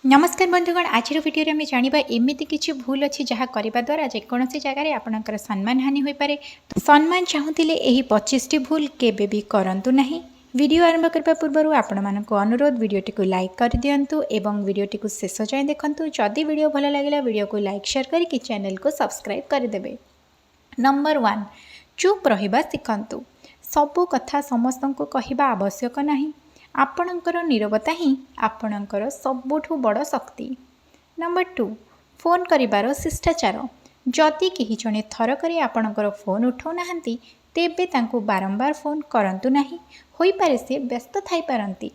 नमस्कार बंधुगण आज भिडियो आम जाना एमती किसी भूल अच्छी जहाँ करने द्वारा जेकोसी जगार आपणकर सम्मान हानि हो पारे। सम्मान चाहूले यही 25 टी भूल केबे भी करंतु नहीं। वीडियो आरंभ करने पूर्व आपण मानक अनुरोध वीडियोटी को लाइक कर दिंतु एवं वीडियोटी को शेष जाए देखूँ। जदि वीडियो भल लगे वीडियो को लाइक शेयर करके चैनल को सब्सक्राइब करदे। नंबर 1 चुप रहिबा शिखंतु। सबु कथा समस्त को कहवा आवश्यक नहीं। आपणकर नीरवता ही आपणकर सबुठु बड़ शक्ति। नंबर 2 फोन करिबार शिष्टाचार। जदि केही जणे थर करी आपणकर फोन उठाउ नाहंती तेबे तांको बारंबार फोन करंतु नहीं। होई पारे से व्यस्त थाई पारंती।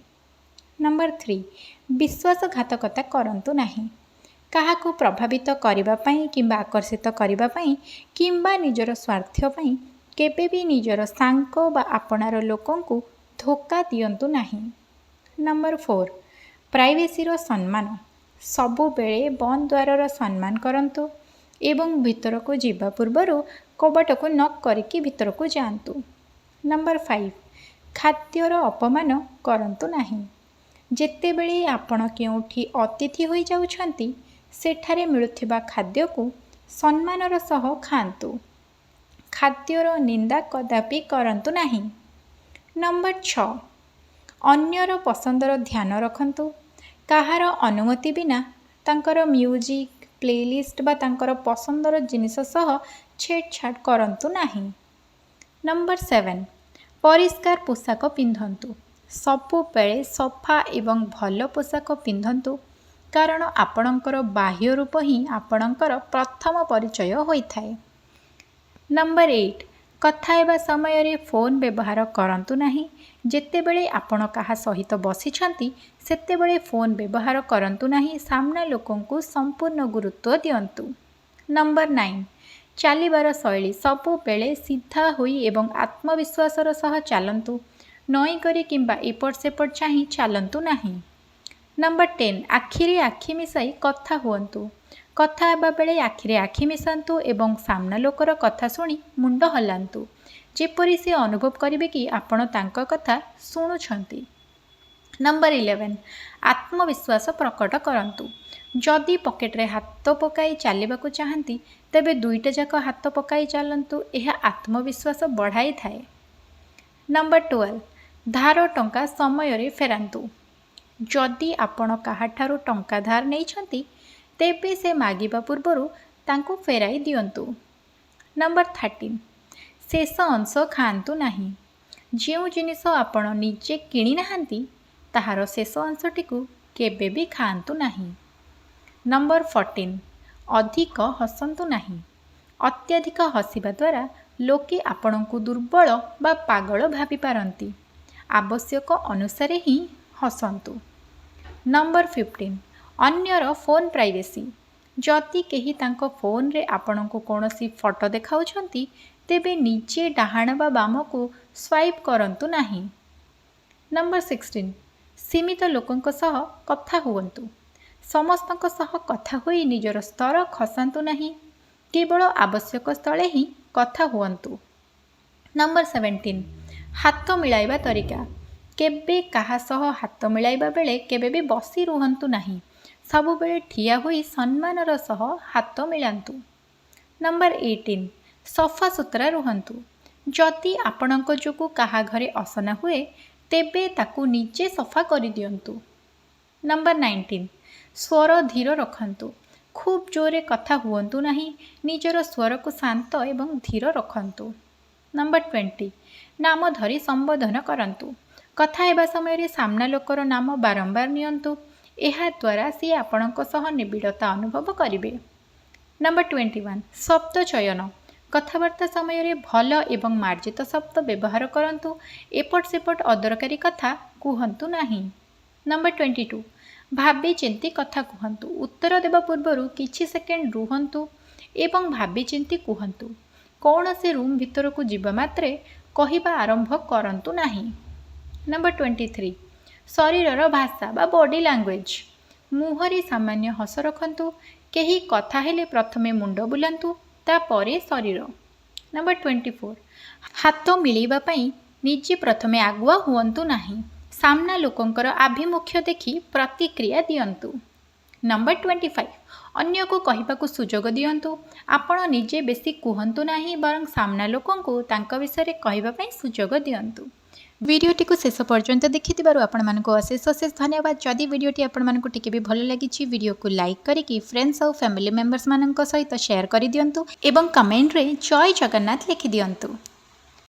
नंबर 3 विश्वासघातकता करंतु नहीं। काहाकू प्रभावित करिबा पई किंबा आकर्षित करिबा पई किंबा निजर स्वार्थ पई केबे भी निजर सांको बा आपणार लोकंकु धोखा दियंतु नहीं। नंबर 4 प्राइवेसी रो सम्मान। सबु बेले बंद द्वार सम्मान करंतु एवं भीतर को जीवा पूर्व कबाट को नॉक करके भीतर को जातु। नंबर 5 खाद्यर अपमान करंतु नहीं। जेते बेले आपण केउठी अतिथि होई जाउछंती सेठारे मिलुथिबा खाद्य को सम्मानर सह खांतु। खाद्यर निंदा कदापि करंतु नहीं। नंबर 6 अन्यर पसंदर ध्यान रखंतु। कहार अनुमति बिना तांकर म्यूजिक प्लेलिस्ट बा तांकर पसंदर जिनिस सह छेड़छाड़ करंतु नहीं। नंबर 7 परिष्कार पोशाक पिंधंतु। सबु बेले सफा एवं भल पोशाक पिंधंतु कारण आपणकर बाह्य रूप ही आपणकर प्रथम परिचय होइथाए। नंबर 8 कथा हेबा समय रे फोन व्यवहार करंतु नहीं। जेते बेले आपण कहा सहित बसिछंती सेते बेले फोन व्यवहार करंतु नहीं। सामना लोकों को संपूर्ण गुरुत्व दियंतु। नंबर 9 चलिबार शैली सबु बेले सीधा होई एवं आत्मविश्वासर सह चलंतु। नई करी किंबा एपट सेपट चाही चलंतु नहीं। नंबर 10 आखिरे आखि मिसाई कथा हुअंतु। कथा हेबा बेले आखिरे आखि मिसांतु एवं सामना लोकर कथा शुणी मुंड हलांतु जेपरी से अनुभव करिवे कि आपण तांका कथा शुणुछंती। नंबर 11 आत्मविश्वास प्रकट करंतु। जदि पॉकेट रे हाथ पकाई चलवाक चाहती तेबे दुईटा जाक हाथ पकाई चलंतु। यह आत्मविश्वास बढ़ाई थाए। नंबर 12 धार टंका समय रे फेरांतु। जदि आपण काहाठारु टंका धार नैछंती तेबे से मागिबा पूर्वरु तांको फेराई दियंतु। नंबर 13 शेष अंश खाआंतु नहीं। जो जिनिस आपण निजे किणी नाहांती ताहार शेष अंशटी को केबे भी खाआंतु नहीं। नंबर 14 अधिक हसंतु नहीं। अत्यधिक हसिबा द्वारा लोके आपणको दुर्बल बा पागल भाबी पारंती। आवश्यक अनुसार ही हसंतु। नंबर 15 अन्यर फोन प्राइवेसी। जदि केही तांको फोन रे आपणको कोनोसी फोटो देखाउछंती तेबे नीचे डाहाण बा बाम को स्वाइप करंतु नहीं। नंबर 16 सीमित लोकंक सह कथा हुअंतु। समस्तंक सह कथा होई निजर स्तर खसांतु नहीं। केवल आवश्यक स्थले ही कथा हुअंतु। नंबर 17 हाथ मिलाइबा तरीका। केबे कहा सह हाथ मिलाइबा बेले केबे भी बसी रुहंतु नहीं। सबु बेले ठिया होई सम्मानर सह हाथ मिलांतु। नंबर 18 सफा सुतरा रुहंतु। जदि आपणक जोगु कहा घरे असना हुए तेबे ताकू निजे सफा करि दियंतु। नंबर 19 स्वर धीर रखंतु। खूब जोरे कथा हुअंतु नहीं। निजर स्वर को शांत एवं धीर रखंतु। नंबर 20 नाम धरी संबोधन करंतु। कथा हेबा समय रे सामना लोकर नाम बारंबार नियंतु। एहा द्वारा सी आपणक सह निबिड़ता अनुभव करिवे। नंबर 21 शब्द चयन। कथावार्ता समय रे भल एवं मार्जित शब्द व्यवहार करंतु। एपट सेपट अदरकारी कथा कुहंतु नहीं। नंबर 22 भाबी चिंती कथा कुहंतु। उत्तर देबा पूर्वरु किछि सेकेंड रुहंतु एवं भाबी चिंती कुहंतु। कौन से रूम भीतर को जीवा मात्रे कहिबा आरंभ करंतु नहीं। नंबर 23 शरीरर भाषा बा बॉडी लैंग्वेज। मुहरी सामान्य हस रखंतु। केही कथा हेले प्रथमे मुंड बुलांतु तापरे शरीर। नंबर 24 हाथ मिलैबा पई निजे प्रथमे आगुआ हुअंतु नहीं। सामना लोकंकर आभिमुख्य देखि प्रतिक्रिया दियंतु। नंबर 25 अन्य को कहवाकू सुजोग दियंतु आपण निजे बेसी कहतु नहीं बरं सामना लोकों को तांका विषय कहवाई सुजोग दियंतु। वीडियोटी को शेष पर्यंत देखि आपको अशेष अशेष धन्यवाद। जदि वीडियोटी आपको टिके भी भल लगी वीडियो को लाइक करी फ्रेंड्स और फैमिली मेंबर्स मान सहित शेयर कर दिंतु एवं कमेंट रे जय जगन्नाथ लिखि दियंतु।